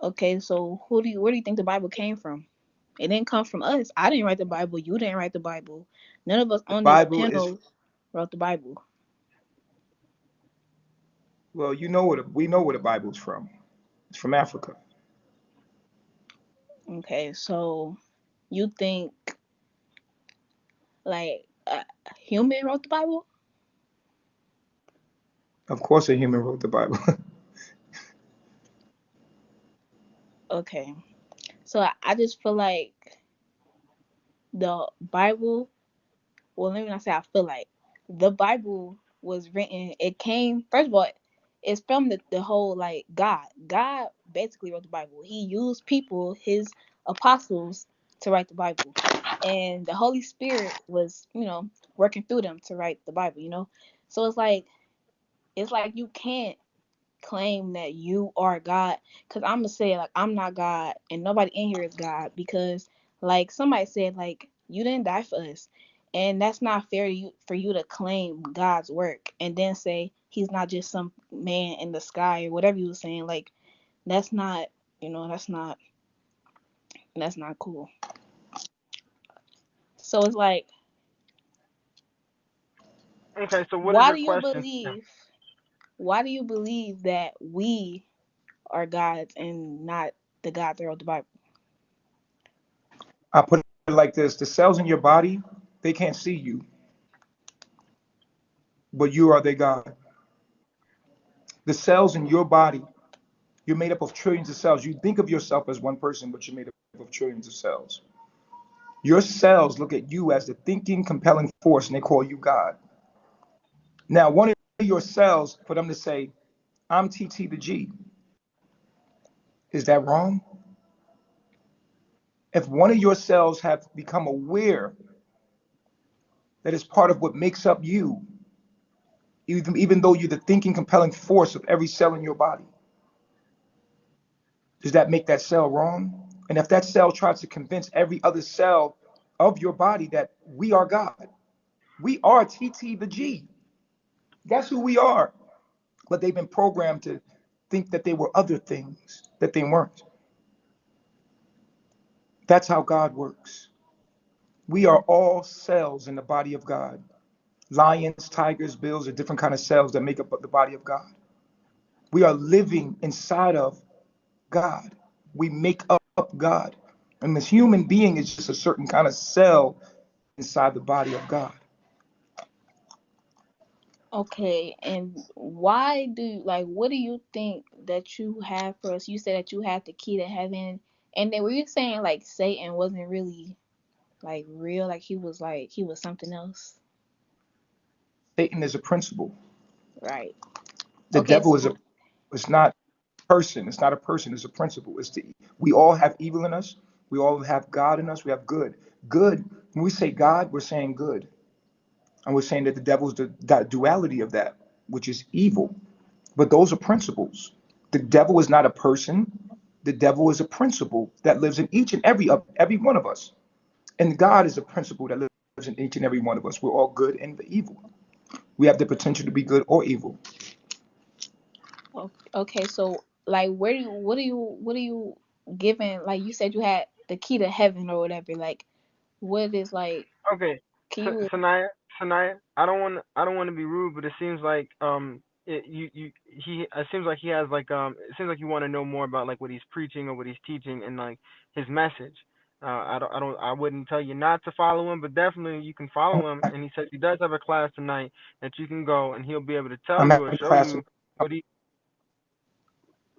Okay, so where do you think the Bible came from? It didn't come from us. I didn't write the Bible. You didn't write the Bible. None of us The on this Bible is, panel wrote the Bible. well, you know what we know where the Bible's from. It's from Africa. Okay, so you think like a human wrote the Bible? Of course, a human wrote the Bible. Okay, so I just feel like the Bible. Well, let me not say I feel like the Bible was written. It came first of all. It's from the whole like God. God basically wrote the Bible. He used people, his apostles, to write the Bible, and the Holy Spirit was working through them to write the Bible. So it's like you can't claim that you are God, because I'm gonna say like I'm not God and nobody in here is God, because like somebody said like you didn't die for us, and that's not fair to you for you to claim God's work and then say he's not just some man in the sky or whatever you were saying. Like that's not that's not cool. So it's like, Okay, so what is why your do you question? believe why do you believe that we are gods and not the God that wrote the Bible? I put it like this: the cells in your body, they can't see you, but you are their God. The cells in your body, you're made up of trillions of cells. You think of yourself as one person, but you're made up of trillions of cells. Your cells look at you as the thinking, compelling force, and they call you God. Now, one of your cells, for them to say, I'm TT the G, is that wrong? If one of your cells have become aware that it's part of what makes up you, even though you're the thinking, compelling force of every cell in your body, does that make that cell wrong? And if that cell tries to convince every other cell of your body that we are God, we are TT the G, that's who we are. But they've been programmed to think that they were other things that they weren't. That's how God works. We are all cells in the body of God. Lions, tigers, bills are different kind of cells that make up the body of God. We are living inside of God. We make up God. And this human being is just a certain kind of cell inside the body of God. Okay, and why what do you think that you have for us? You said that you have the key to heaven, and then were you saying like Satan wasn't really like real, like he was something else? Satan is a principle. Right. The Okay, devil is a so it's not person. It's not a person. It's a principle. We all have evil in us. We all have God in us. We have good. Good. When we say God, we're saying good, and we're saying that the devil's that duality of that, which is evil. But those are principles. The devil is not a person. The devil is a principle that lives in each and every one of us. And God is a principle that lives in each and every one of us. We're all good and evil. We have the potential to be good or evil. okay, so like where do you what are you giving, like you said you had the key to heaven or whatever, like what is like, Okay, can so you Sanaya, I don't want to be rude, but it seems like it seems like he has like it seems like you want to know more about like what he's preaching or what he's teaching and like his message. I wouldn't tell you not to follow him, but definitely you can follow him. And he says he does have a class tonight that you can go, and he'll be able to tell I'm you or having show class. you what he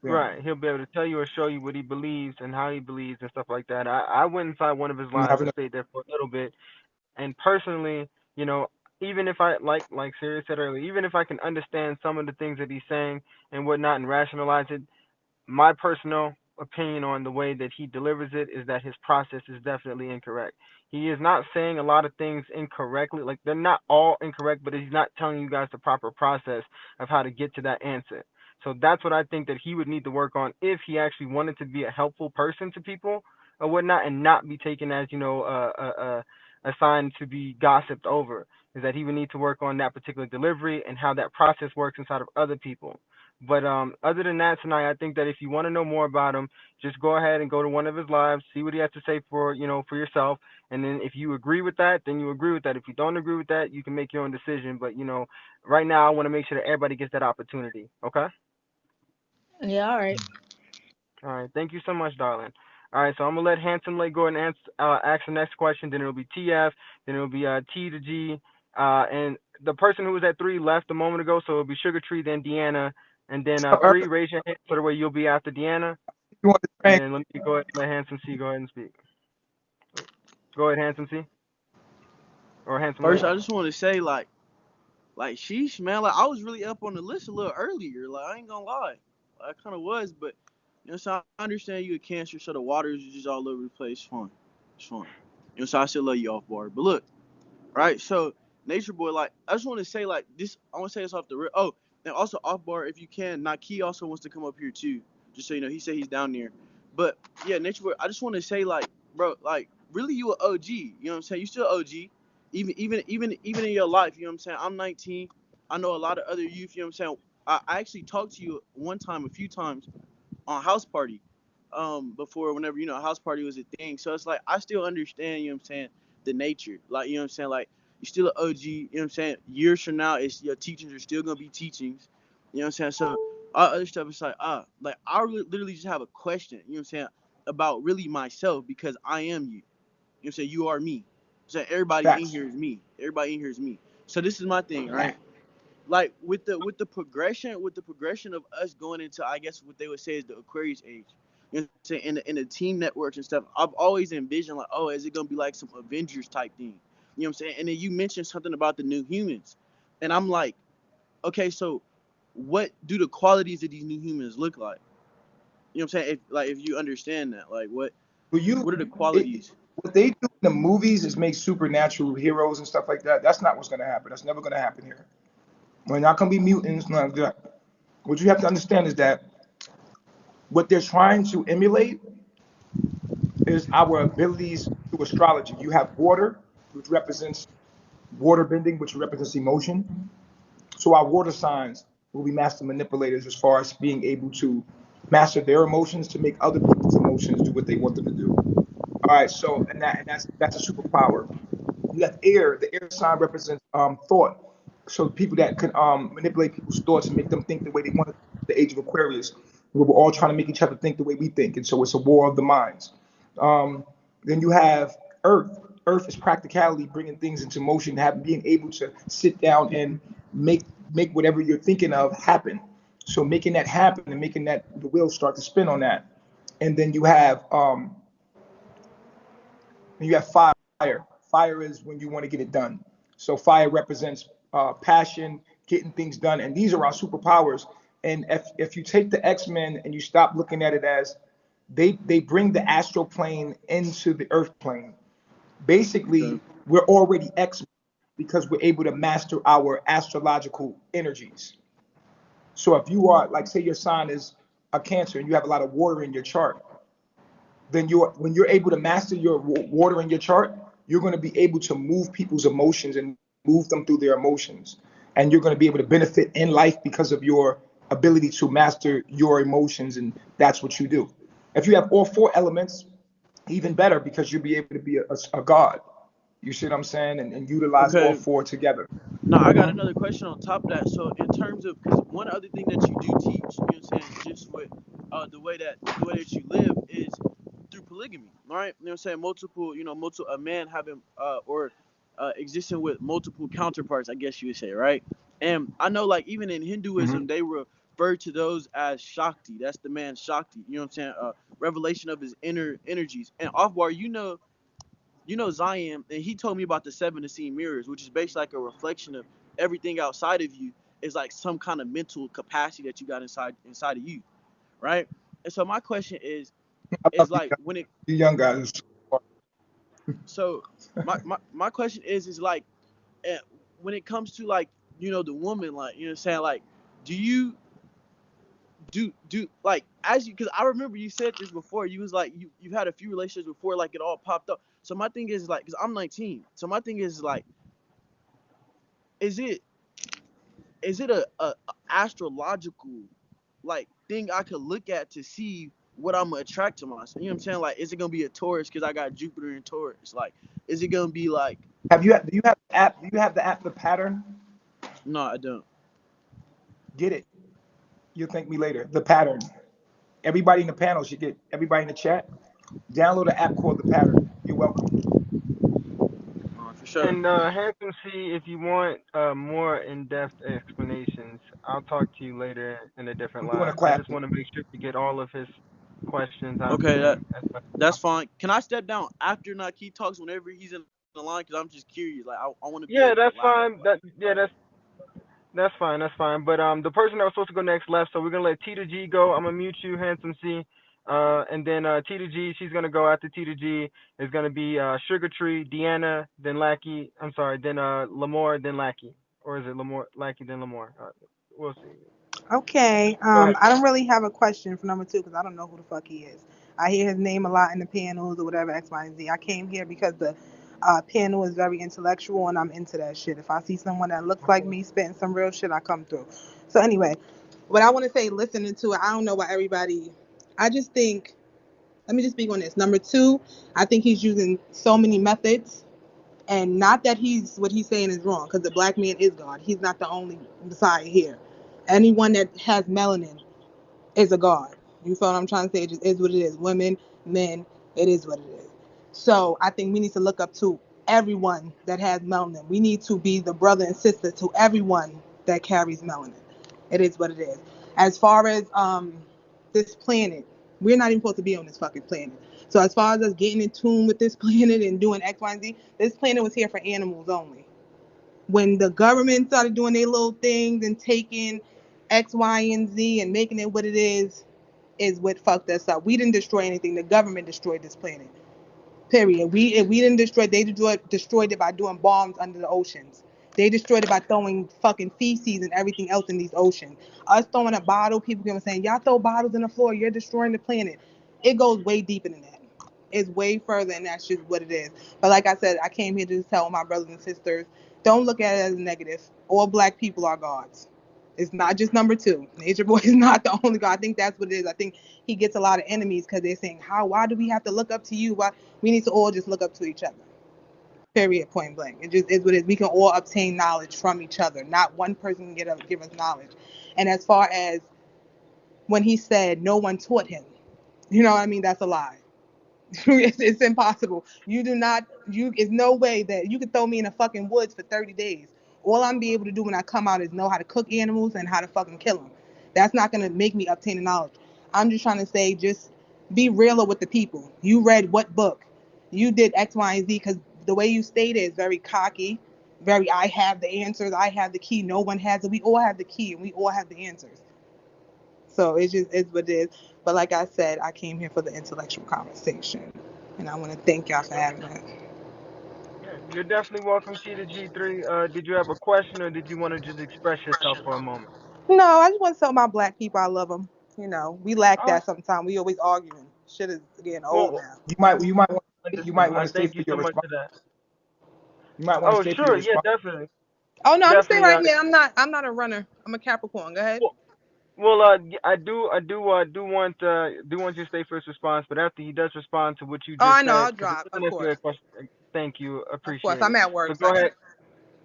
Yeah. right. He'll be able to tell you or show you what he believes and how he believes and stuff like that. I went inside one of his I'm lives having and a, stayed there for a little bit, and personally, you know, even if I like Siri said earlier, even if I can understand some of the things that he's saying and whatnot and rationalize it, my personal opinion on the way that he delivers it is that his process is definitely incorrect. He is not saying a lot of things incorrectly. Like they're not all incorrect, but he's not telling you guys the proper process of how to get to that answer. So that's what I think that he would need to work on if he actually wanted to be a helpful person to people or whatnot, and not be taken as a sign to be gossiped over. Is that he would need to work on that particular delivery and how that process works inside of other people. But other than that, tonight, I think that if you want to know more about him, just go ahead and go to one of his lives, see what he has to say for for yourself, and then if you agree with that, then you agree with that. If you don't agree with that, you can make your own decision. But right now, I want to make sure that everybody gets that opportunity. Okay. Yeah, all right. All right. Thank you so much, darling. All right. So I'm gonna let Handsome Lake go ahead and ask the next question. Then it'll be TF. Then it'll be T to G. And the person who was at three left a moment ago, so it'll be Sugar Tree, then Deanna, and then Up, Eric, three. Raise your hand so the way you'll be after Deanna. you want the And train? then let me go ahead and let Handsome C go ahead and speak. Go ahead, Handsome C or Handsome First, Lake. I just want to say, sheesh, man. Like, I was really up on the list a little earlier. Like, I ain't gonna lie. I kind of was, but, so I understand you a Cancer, so the waters is just all over the place. It's fun. It's fun. So I still love you off bar. But look, right? So, Nature Boy, like, I just want to say, like, this, I want to say this off the rip. Oh, and also off bar, if you can, Naki also wants to come up here too. Just so you know, he said he's down there. But, yeah, Nature Boy, I just want to say, like, bro, like, really, you an OG. You know what I'm saying? You still OG. Even in your life, you know what I'm saying? I'm 19. I know a lot of other youth, you know what I'm saying? I actually talked to you one time, a few times on House Party, before whenever House Party was a thing. So it's like I still understand, you know what I'm saying, the nature. Like, you know what I'm saying, like you're still an OG, you know what I'm saying? Years from now, it's your teachings are still gonna be teachings. You know what I'm saying? So all other stuff is like I literally just have a question, you know what I'm saying, about really myself because I am you. You know what I'm saying? You are me. So everybody in Facts. here is me. Everybody in here is me. So this is my thing, right? Fact. Like with the progression of us going into, I guess what they would say is the Aquarius age. You know what I'm saying? In the team networks and stuff, I've always envisioned like, oh, is it gonna be like some Avengers type thing? You know what I'm saying? And then you mentioned something about the new humans, and I'm like, okay, so what do the qualities of these new humans look like? You know what I'm saying? If you understand that, like For you, what are the it, qualities? what they do in the movies is make supernatural heroes and stuff like that. That's not what's going to happen. That's never going to happen here. We're not going to be mutants. None of that. What you have to understand is that what they're trying to emulate is our abilities through astrology. You have water, which represents water bending, which represents emotion. So our water signs will be master manipulators as far as being able to master their emotions to make other people's emotions do what they want them to do. All right, so and that's a superpower. You have air. The air sign represents thought. So people that can manipulate people's thoughts and make them think the way they want to. The age of Aquarius, where we're all trying to make each other think the way we think, and so it's a war of the minds. Um, then you have Earth. Earth is practicality, bringing things into motion, being able to sit down and make make whatever you're thinking of happen. So making that happen and making that the wheels start to spin on that. And then you have fire. Fire is when you want to get it done. So fire represents passion, getting things done, and these are our superpowers. And if you take the X-Men and you stop looking at it as they bring the astral plane into the earth plane. Okay. Basically, we're already X-Men because we're able to master our astrological energies. So if you are like, say your sign is a Cancer and you have a lot of water in your chart, then when you're able to master your water in your chart, you're going to be able to move people's emotions and move them through their emotions, and you're going to be able to benefit in life because of your ability to master your emotions, and that's what you do. If you have all four elements, even better because you'll be able to be a god. You see what I'm saying, and utilize all Okay. four together. Now I got another question on top of that. So in terms of, because one other thing that you do teach, you know what I'm saying, just with the way that you live is through polygamy, right? You know what I'm saying, multiple a man having or existing with multiple counterparts, I guess you would say, right? And I know like even in Mm-hmm. Hinduism they refer to those as Shakti. That's the man Shakti. You know what I'm saying? Revelation of his inner energies. And Offbar, Zion, and he told me about the seven to see mirrors, which is basically like a reflection of everything outside of you is like some kind of mental capacity that you got inside of you, right? And so my question is I love is like when it you young guys. so my question is like eh, when it comes to like the woman, like what I'm saying, like do you do like as you, because I remember you said this before, you was like you've had a few relationships before, like it all popped up. So my thing is like, because I'm 19, so my thing is like, is it is it a astrological like thing I could look at to see what I'm gonna attract to myself. You know what I'm saying? Like, is it gonna be a Taurus because I got Jupiter in Taurus? Like, is it gonna be like, Do you have the app? Do you have the app, the pattern? no, I don't. Get it. You'll thank me later. The pattern. Everybody in the panel should get. Everybody in the chat. Download an app called the pattern. You're welcome. For sure. And Handsome C, if you want more in-depth explanations, I'll talk to you later in a different I'm doing a live. I class. just want to make sure to get all of his questions out to Okay, him as much as that's possible. fine. Can I step down after Naki talks whenever he's in the line? Because I'm just curious. Like, I want to be able to Yeah, that's elaborate. fine. That's fine. That's fine. But the person that was supposed to go next left, so we're gonna let T to G go. I'm gonna mute you, Handsome C. And then T to G, she's gonna go after T to G. Is gonna be Sugar Tree, Deanna, then Lackey. I'm sorry, then Lamore, then Lackey, or is it Lamore, Lackey, then Lamore? We'll see. Okay. Go ahead. I don't really have a question for number two because I don't know who the fuck he is. I hear his name a lot in the panels or whatever, X, Y, and Z. I came here because the panel is very intellectual and I'm into that shit. If I see someone that looks like me spitting some real shit, I come through. So, anyway, what I want to say, listening to it, I don't know why everybody, I just think, let me just speak on this. Number two, I think he's using so many methods. And not that what he's saying is wrong, because the black man is God. He's not the only Messiah here. Anyone that has melanin is a god. You feel what I'm trying to say? It just is what it is. Women, men, it is what it is. So I think we need to look up to everyone that has melanin. We need to be the brother and sister to everyone that carries melanin. It is what it is. As far as this planet, we're not even supposed to be on this fucking planet. So as far as us getting in tune with this planet and doing X, Y, and Z, this planet was here for animals only. When the government started doing their little things and taking X, Y, and Z and making it what it is what fucked us up. We didn't destroy anything. The government destroyed this planet. Period. We didn't destroy. They destroyed it by doing bombs under the oceans. They destroyed it by throwing fucking feces and everything else in these oceans. Us throwing a bottle, people keep saying, y'all throw bottles in the floor, you're destroying the planet. It goes way deeper than that. It's way further, and that's just what it is. But like I said, I came here to just tell my brothers and sisters, don't look at it as a negative. All black people are gods. It's not just number two. Nature Boy is not the only God. I think that's what it is. I think he gets a lot of enemies because they're saying, why do we have to look up to you? Why? We need to all just look up to each other. Period. Point blank. It just is what it is. We can all obtain knowledge from each other. Not one person can give us knowledge. And as far as when he said no one taught him, you know what I mean? That's a lie. It's impossible. You do not. You. There's no way that you could throw me in the fucking woods for 30 days. All I'm be able to do when I come out is know how to cook animals and how to fucking kill them. That's not gonna make me obtain the knowledge. I'm just trying to say, just be realer with the people. You read what book? You did X, Y, and Z because the way you stated is very cocky. Very, I have the answers. I have the key. No one has it. We all have the key and we all have the answers. So it just is what it is. But like I said, I came here for the intellectual conversation. And I want to thank y'all for having it. Yeah, you're definitely welcome, T to G3. Did you have a question or did you want to just express yourself for a moment? No, I just want to tell my black people I love them. You know, we lack All right. that sometimes. We always arguing. Shit is getting old Well, now. You might want I to stay thank for you your so much response. for that. You might want to Oh, stay for your sure. Yeah, response. definitely. Oh no, I'm gonna stay Definitely. right here. I'm not a runner. I'm a Capricorn. Go ahead. Well, Well, do want you to stay for his response, but after he does respond to what you Oh, just I know. said, I'll because it drop. wasn't Of necessarily course. a question. Thank you, Of course. appreciate I'm it. at work, But so I go ahead, can't.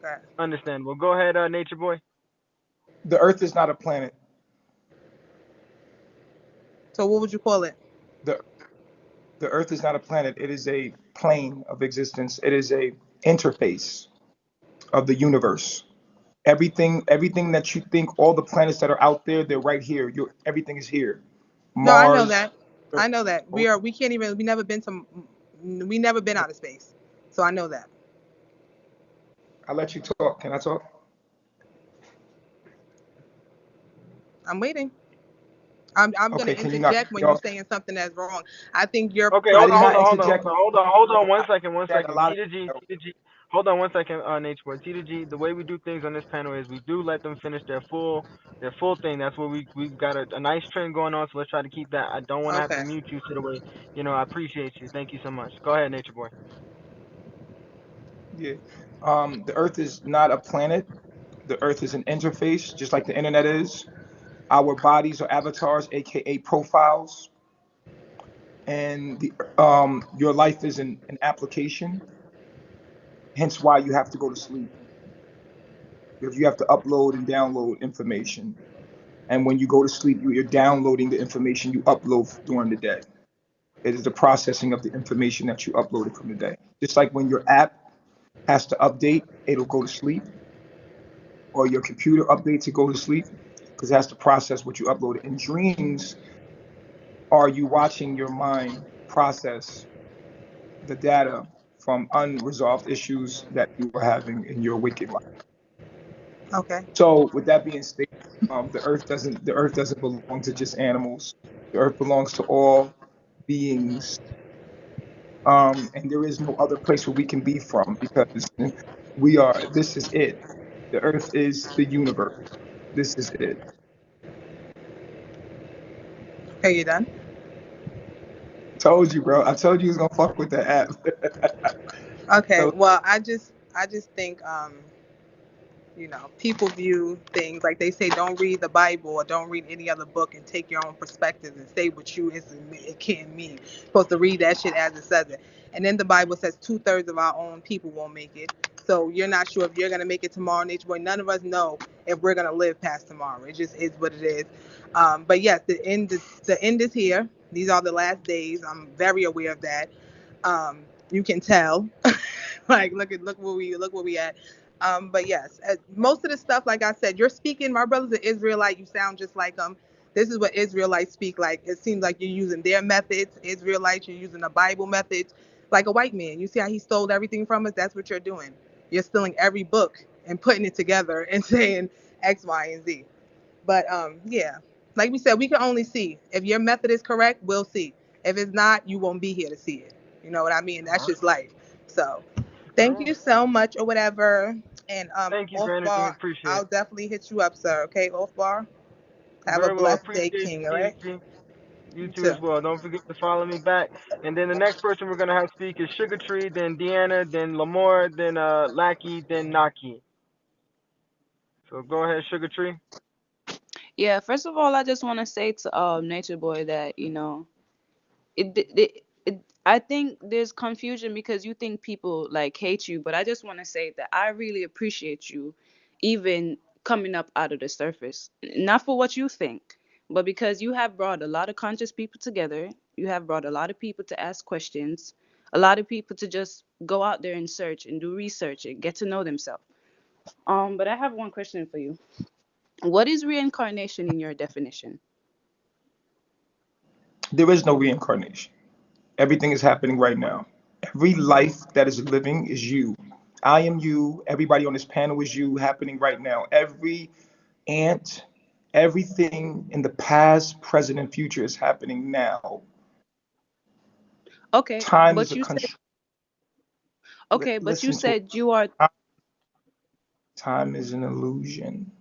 Go ahead. understand. Well, go ahead, Nature Boy. The Earth is not a planet. So what would you call it? The the Earth is not a planet. It is a plane of existence. It is a interface of the universe. Everything that you think, all the planets that are out there, they're right here. Everything is here. No, I know Mars. that. I know that. We can't even we never been out of space. So I know that. I'll let you talk. Can I talk? I'm waiting. I'm gonna Okay, can you not cut interject me when you're off? saying something that's wrong. I think you're Okay, I hold did on, hold not on, projecting. hold on, interject. one That a second. lot T to G, of, T to G. Hold on one second, Nature Boy. T to G. The way we do things on this panel is we do let them finish their full thing. That's where we've got a nice trend going on, so let's try to keep that. I don't want to have to Okay. mute you to the way. I appreciate you. Thank you so much. Go ahead, Nature Boy. yeah. The Earth is not a planet. The Earth is an interface, just like the internet is. Our bodies are avatars, aka profiles, and your life is an application. Hence, why you have to go to sleep, because you have to upload and download information. And when you go to sleep, you're downloading the information you upload during the day. It is the processing of the information that you uploaded from the day. Just like when your app has to update, it'll go to sleep, or your computer updates to go to sleep, because it has to process what you uploaded. In dreams, are you watching your mind process the data from unresolved issues that you are having in your waking life? Okay. So, with that being stated, the earth doesn't belong to just animals. The earth belongs to all beings, and there is no other place where we can be from, because we are. This is it. The earth is the universe. This is it. Okay, you done? Told you, bro. I told you he was gonna fuck with the app. Okay. So Well, I just think people view things like they say, don't read the Bible or don't read any other book and take your own perspectives and say what you it can't mean. You're supposed to read that shit as it says it. And then the Bible says 2/3 of our own people won't make it. So you're not sure if you're gonna make it tomorrow, Nature Boy. None of us know if we're gonna live past tomorrow. It just is what it is. But yes, the end is here. These are the last days. I'm very aware of that. You can tell. Like look where we at. But yes, most of the stuff, like I said, you're speaking. My brother's an Israelite. You sound just like them. This is what Israelites speak like. It seems like you're using their methods. Israelites, you're using the Bible methods, like a white man. You see how he stole everything from us? That's what you're doing. You're stealing every book and putting it together and saying X, Y, and Z. But yeah, like we said, we can only see. If your method is correct, we'll see. If it's not, you won't be here to see it. You know what I mean? That's just life. So thank Well, you so much or whatever. And thank you off for anything. bar, Appreciate I'll it. definitely hit you up, sir. Okay, off bar. Have a Very well. blessed day, Appreciate King. All you, right. T. You You too too. as well. Don't forget to follow me back. And then the next person we're gonna have speak is Sugar Tree, then Deanna, then Lamore, then Lackey, then Naki. So go ahead, Sugar Tree. Yeah, first of all, I just want to say to Nature Boy that I think there's confusion because you think people like hate you, but I just want to say that I really appreciate you, even coming up out of the surface. Not for what you think, but because you have brought a lot of conscious people together. You have brought a lot of people to ask questions, a lot of people to just go out there and search and do research and get to know themselves. But I have one question for you. What is reincarnation in your definition? there is no reincarnation. Everything is happening right now. Every life that is living is you. I am you. Everybody on this panel is you, happening right now. Every ant, everything in the past, present, and future is happening now. Okay, Time is but a you said control. okay, but you Listen to it. said you are Time is an illusion.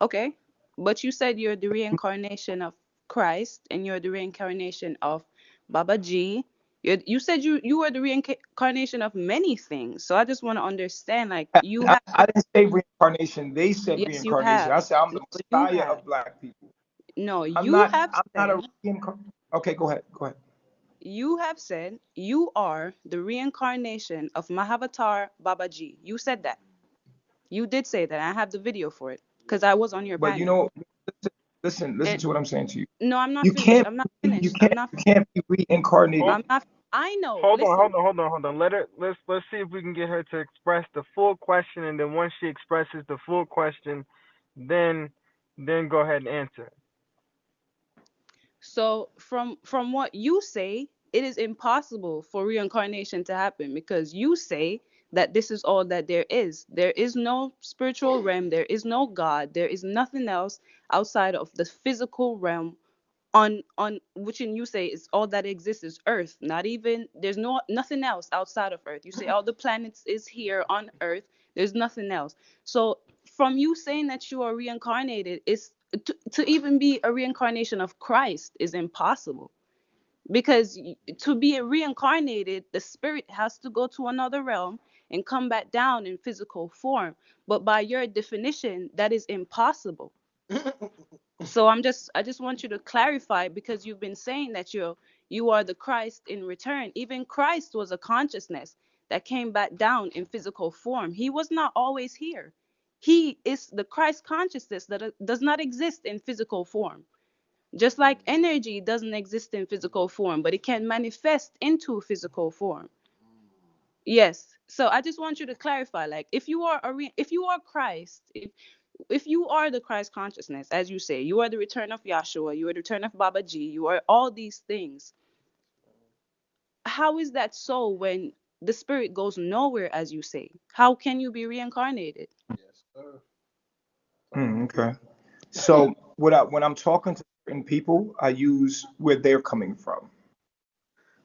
okay, but you said you're the reincarnation of Christ and you're the reincarnation of Baba G. You said you were the reincarnation of many things. So I just want to understand, like you have. I didn't say reincarnation. They said Yes, you reincarnation. have. I said I'm No, the you messiah have. of black people. No, I'm you not. have I'm not a said. reincarnation. Okay, go ahead. Go ahead. You have said you are the reincarnation of Mahavatar Babaji. You said that. You did say that. I have the video for it because I was on your But you panel. know, listen And to what I'm saying to you. no, I'm not You finished. can't I'm not be, you finished. I'm can't not. you can't be Hold, reincarnated. I'm not. I know. hold on, Listen. hold on, hold on, hold on. Let her. Let's see if we can get her to express the full question, and then once she expresses the full question, then go ahead and answer. So from what you say, it is impossible for reincarnation to happen because you say that this is all that there is. There is no spiritual realm. There is no God. There is nothing else outside of the physical realm on which in you say is all that exists is earth. Not even there's nothing else outside of earth. You say all the planets is here on earth. There's nothing else. So from you saying that you are reincarnated, is to even be a reincarnation of Christ is impossible because to be reincarnated, the spirit has to go to another realm and come back down in physical form. But by your definition, that is impossible. So I just want you to clarify, because you've been saying that you are the Christ in return. Even Christ was a consciousness that came back down in physical form. He was not always here. He is the Christ consciousness that does not exist in physical form. Just like energy doesn't exist in physical form, but it can manifest into physical form. Yes. So I just want you to clarify, like, if you are Christ, if you are the Christ consciousness, as you say, you are the return of Yahshua, you are the return of Baba G, you are all these things. How is that so when the spirit goes nowhere, as you say? How can you be reincarnated? Okay. So when I'm talking to certain people, I use where they're coming from.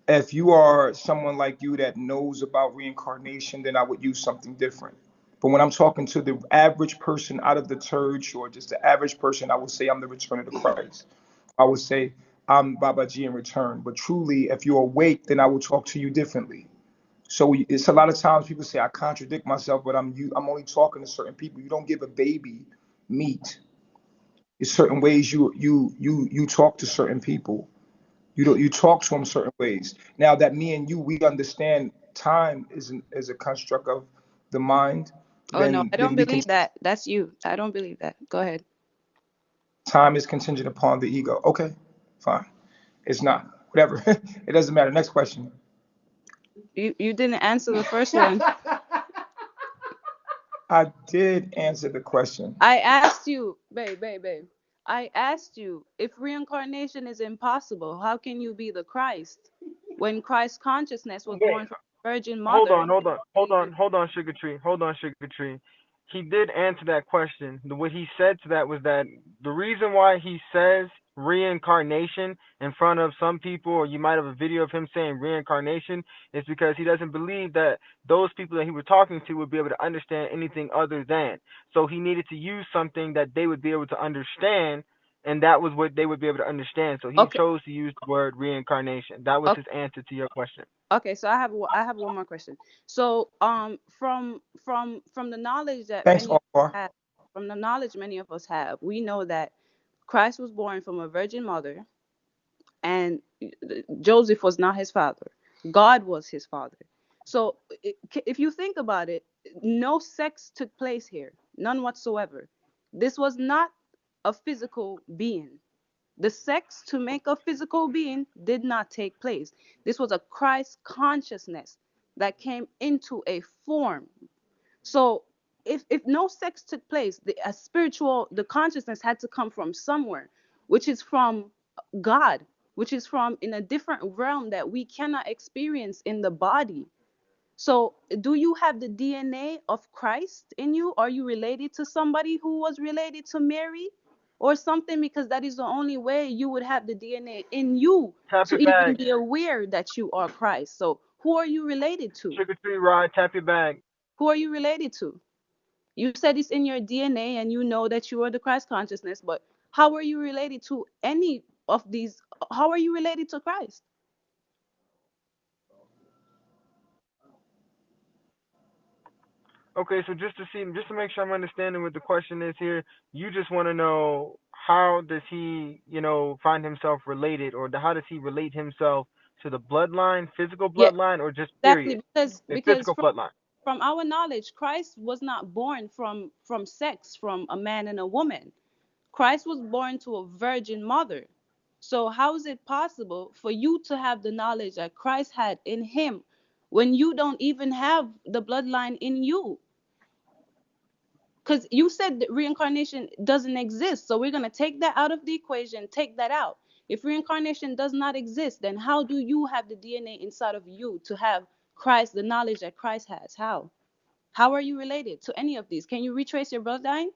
If you are someone like you that knows about reincarnation, then I would use something different. But when I'm talking to the average person out of the church or just the average person, I would say I'm the return of the Christ. I would say I'm Baba G in return. But truly, if you're awake, then I will talk to you differently. So it's a lot of times people say I contradict myself, but I'm only talking to certain people. You don't give a baby meat. There's certain ways you talk to certain people. You talk to them certain ways. Now that me and you we understand time is a construct of the mind, Oh no, I then don't we can believe that. That's you. I don't believe that. Go ahead. time is contingent upon the ego. Okay, fine. It's not. Whatever. It doesn't matter. Next question. You didn't answer the first one. I did answer the question. I asked you, babe. I asked you, if reincarnation is impossible, how can you be the Christ when Christ consciousness was Wait, born from a virgin hold mother? on, Sugar Tree. Hold on, Sugar Tree. He did answer that question. What he said to that was that the reason why he says reincarnation in front of some people, or you might have a video of him saying reincarnation, is because he doesn't believe that those people that he was talking to would be able to understand anything other than. So he needed to use something that they would be able to understand, and that was what they would be able to understand. So he Okay, chose to use the word reincarnation. That was okay, his answer to your question. okay. So I have one more question. So from the knowledge that Thanks, many of us Alvar. have, from the knowledge many of us have, we know that Christ was born from a virgin mother, and Joseph was not his father. God was his father. So if you think about it, no sex took place here, none whatsoever. This was not a physical being. The sex to make a physical being did not take place. This was a Christ consciousness that came into a form. So if no sex took place, the consciousness had to come from somewhere, which is from God, which is from in a different realm that we cannot experience in the body. So do you have the DNA of Christ in you? Are you related to somebody who was related to Mary or something? Because that is the only way you would have the DNA in you Tap to your even bag. be aware that you are Christ. So who are you related to? Sugar Tree Rod, tap your bag. Who are you related to? You said it's in your DNA and you know that you are the Christ consciousness, but how are you related to any of these? How are you related to Christ? Okay, so just to make sure I'm understanding what the question is here, you just want to know how does he, find himself related, or how does he relate himself to the bloodline, physical Yeah, bloodline, or just exactly. period, the Because physical bloodline? from our knowledge, Christ was not born from sex, from a man and a woman. Christ was born to a virgin mother. So how is it possible for you to have the knowledge that Christ had in him when you don't even have the bloodline in you? Because you said that reincarnation doesn't exist. So we're going to take that out of the equation, take that out. If reincarnation does not exist, then how do you have the DNA inside of you to have Christ, the knowledge that Christ has? How? How are you related to any of these? Can you retrace your bloodline?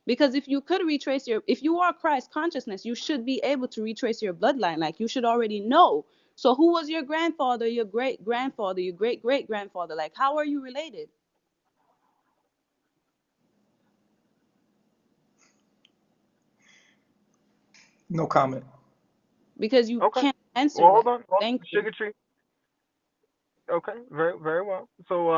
Because if you could retrace if you are Christ consciousness, you should be able to retrace your bloodline. Like you should already know. So who was your grandfather, your great grandfather, your great great grandfather? Like how are you related? No comment. Because you Okay. can't answer Well, that. hold on, Thank you. Sugar Tree. Okay, very very well. So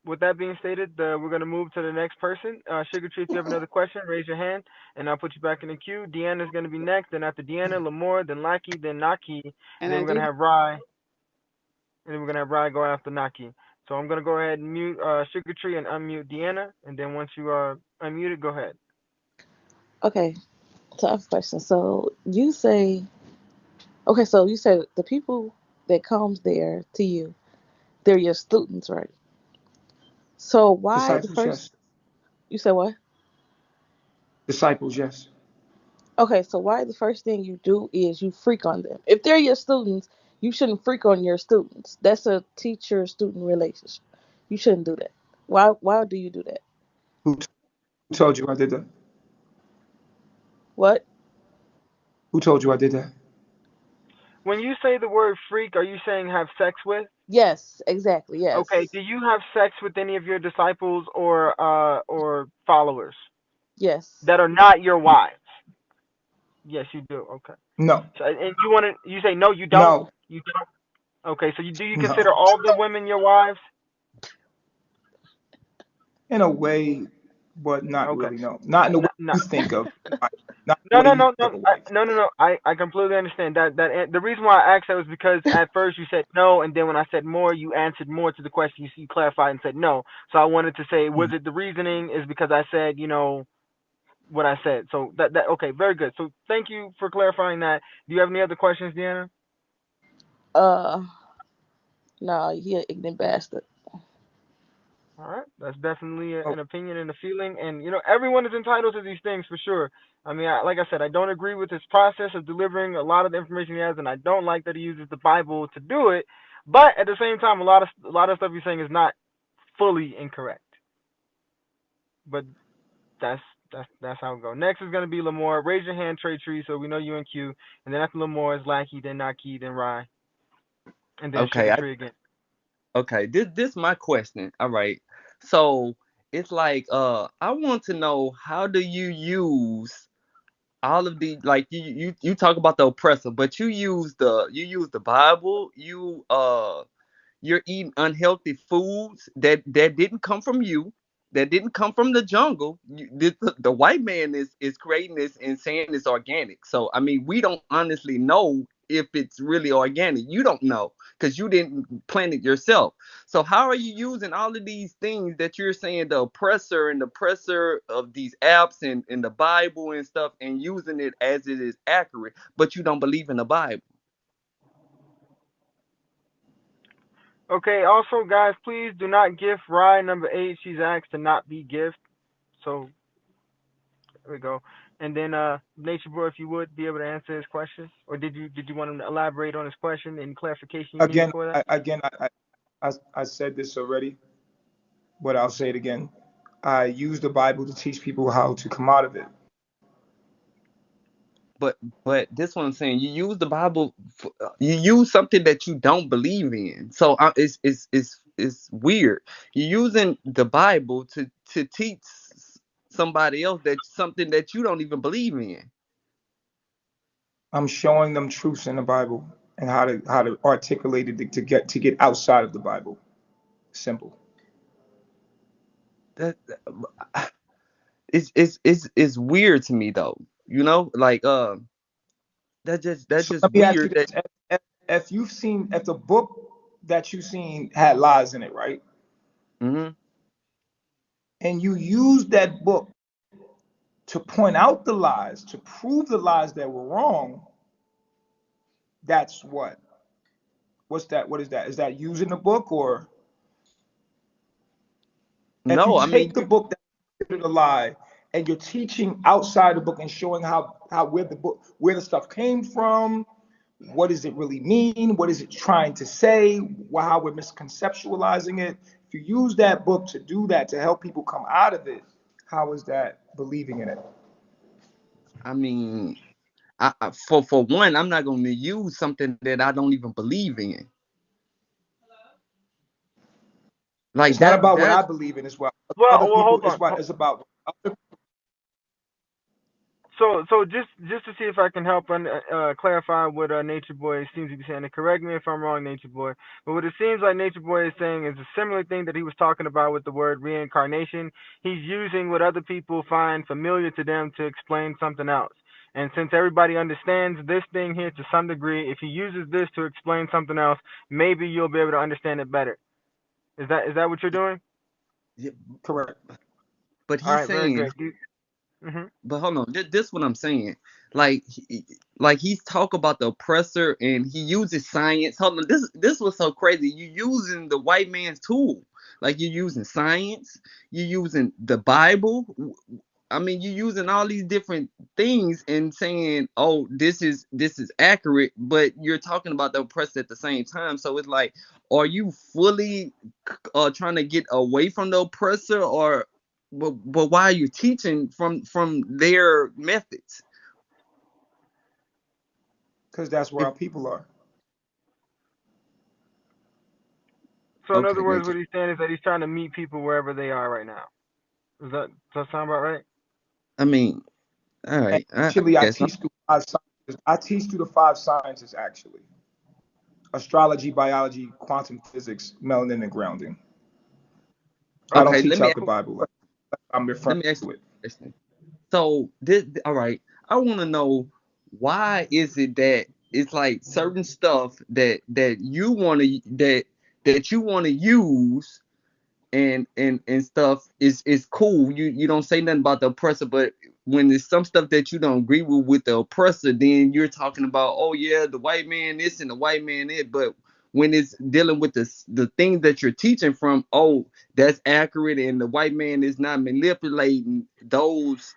with that being stated, we're gonna move to the next person. Sugar Tree, if you have another question, raise your hand, and I'll put you back in the queue. Deanna's gonna be next. Then after Deanna, Lamore, then Lackey, then Naki, and And then I we're gonna do. have Rye, and then we're gonna have Rye go after Naki. So I'm gonna go ahead and mute Sugar Tree and unmute Deanna, and then once you unmute it, go ahead. Okay, tough question. So you say, okay, so you said the people that comes there to you, they're your students, right? So why the Disciples, first? yes. You said what? Disciples, yes. Okay, so why the first thing you do is you freak on them? If they're your students, you shouldn't freak on your students. That's a teacher-student relationship. You shouldn't do that. Why do you do that? Who told you I did that? What? Who told you I did that? When you say the word freak, are you saying have sex with? Yes, exactly. Okay. Yes. Do you have sex with any of your disciples or followers Yes. that are not your wives? Yes, you do. Okay. No, So, and you say no, you don't. no, You don't. Okay. So do you no. consider all the women your wives? In a way, but not Okay. really. No, not in the way No. you think of. Not the No, way no, you no, think no, of a wife. no. I completely understand that. The reason why I asked that was because at first you said no, and then when I said more, you answered more to the question. You clarified and said no. So I wanted to say, was Mhm. it the reasoning is because I said, what I said. So that okay, very good. So thank you for clarifying that. Do you have any other questions, Deanna? Uh, no, he an ignorant bastard. All right, that's definitely Oh, an opinion and a feeling, and everyone is entitled to these things for sure. I mean, like I said, I don't agree with his process of delivering a lot of the information he has, and I don't like that he uses the Bible to do it. But at the same time, a lot of stuff he's saying is not fully incorrect. But that's that's how it goes. Next is gonna be Lamore. Raise your hand, Trey Tree, so we know you in queue. And then after Lamore is Lackey, then Naki, then Rye, and then Okay, Sugar Tree again. okay. This my question. All right. So it's like I want to know, how do you use all of the, like, you talk about the oppressor, but you use the Bible, you're eating unhealthy foods that didn't come from you, that didn't come from the jungle. The white man is creating this and saying it's organic. So I mean, we don't honestly know if it's really organic. You don't know because you didn't plant it yourself. So how are you using all of these things that you're saying, the oppressor and the oppressor of these apps and the Bible and stuff, and using it as it is accurate, but you don't believe in the Bible? Okay. Also, guys, please do not gift Rye number 8. She's asked to not be gift. So there we go. And then Nature Boy, if you would be able to answer his question, or did you want him to elaborate on his question? Any clarification you needed again, for that? I said this already, but I'll say it again. I use the Bible to teach people how to come out of it. But this one I'm saying, you use the Bible, you use something that you don't believe in. So it's weird. You're using the Bible to teach somebody else that something that you don't even believe in. I'm showing them truths in the Bible and how to articulate it to get outside of the Bible. Simple. That it's weird to me though. Like that's So just let me ask you weird. this: if the book that you've seen had lies in it, right, Hmm. and you used that book to point out the lies, to prove the lies that were wrong, that's what? What's that? What is that? Is that using the book, or if you No, I mean, take the book that's considered a lie and you're teaching outside the book and showing how where the stuff came from, what does it really mean? What is it trying to say? How we're misconceptualizing it. If you use that book to do that to help people come out of it, how is that believing in it? I mean, for one, I'm not going to use something that I don't even believe in. Like It's not that. about what I That's believe in. It's what Well, other well, people. hold on. It's about. So just to see if I can help clarify what Nature Boy seems to be saying. And correct me if I'm wrong, Nature Boy. But what it seems like Nature Boy is saying is a similar thing that he was talking about with the word reincarnation. He's using what other people find familiar to them to explain something else. And since everybody understands this thing here to some degree, if he uses this to explain something else, maybe you'll be able to understand it better. Is that what you're doing? Yeah, Correct. but All he's right, very saying, good. Mhm. but hold on, this what I'm saying. Like, like he's talk about the oppressor, and he uses science. Hold on, this was so crazy. You using the white man's tool, like you're using science, you're using the Bible. I mean, you're using all these different things and saying, "Oh, this is accurate," but you're talking about the oppressor at the same time. So it's like, are you fully trying to get away from the oppressor, or but why are you teaching from their methods? Because that's where If our people are. So in okay, other words, nature. what he's saying is that he's trying to meet people wherever they are right now. Does that sound about right? I mean, all And right. I actually, I guess. teach through 5 sciences. I teach through the 5 sciences, actually: astrology, biology, quantum physics, melanin, and grounding. I don't Okay, teach out the Bible like I'm let referring me ask to you it. a question. So this, all right. I want to know, why is it that it's like certain stuff that you want to that you want to use, and stuff is cool. You don't say nothing about the oppressor, but when there's some stuff that you don't agree with the oppressor, then you're talking about, oh yeah, the white man this and the white man that. But when it's dealing with the things that you're teaching from, oh, that's accurate, and the white man is not manipulating those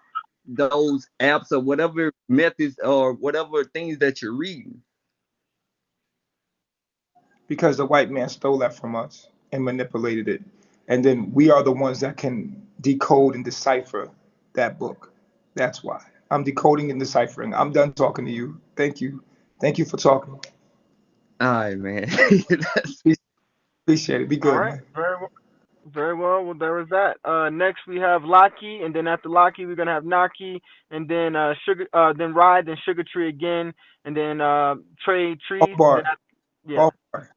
apps or whatever methods or whatever things that you're reading. Because the white man stole that from us and manipulated it. And then we are the ones that can decode and decipher that book. That's why. I'm decoding and deciphering. I'm done talking to you. Thank you. Thank you for talking. All right, man. That's, Appreciate it. Be All good, right, man. very well. Very well. Well, there was that. Next we have Locky, and then after Locky we're gonna have Naki, and then Sugar, then Ride, then Sugar Tree again, and then Trey Off Trees, and then bar. yeah. Off bar.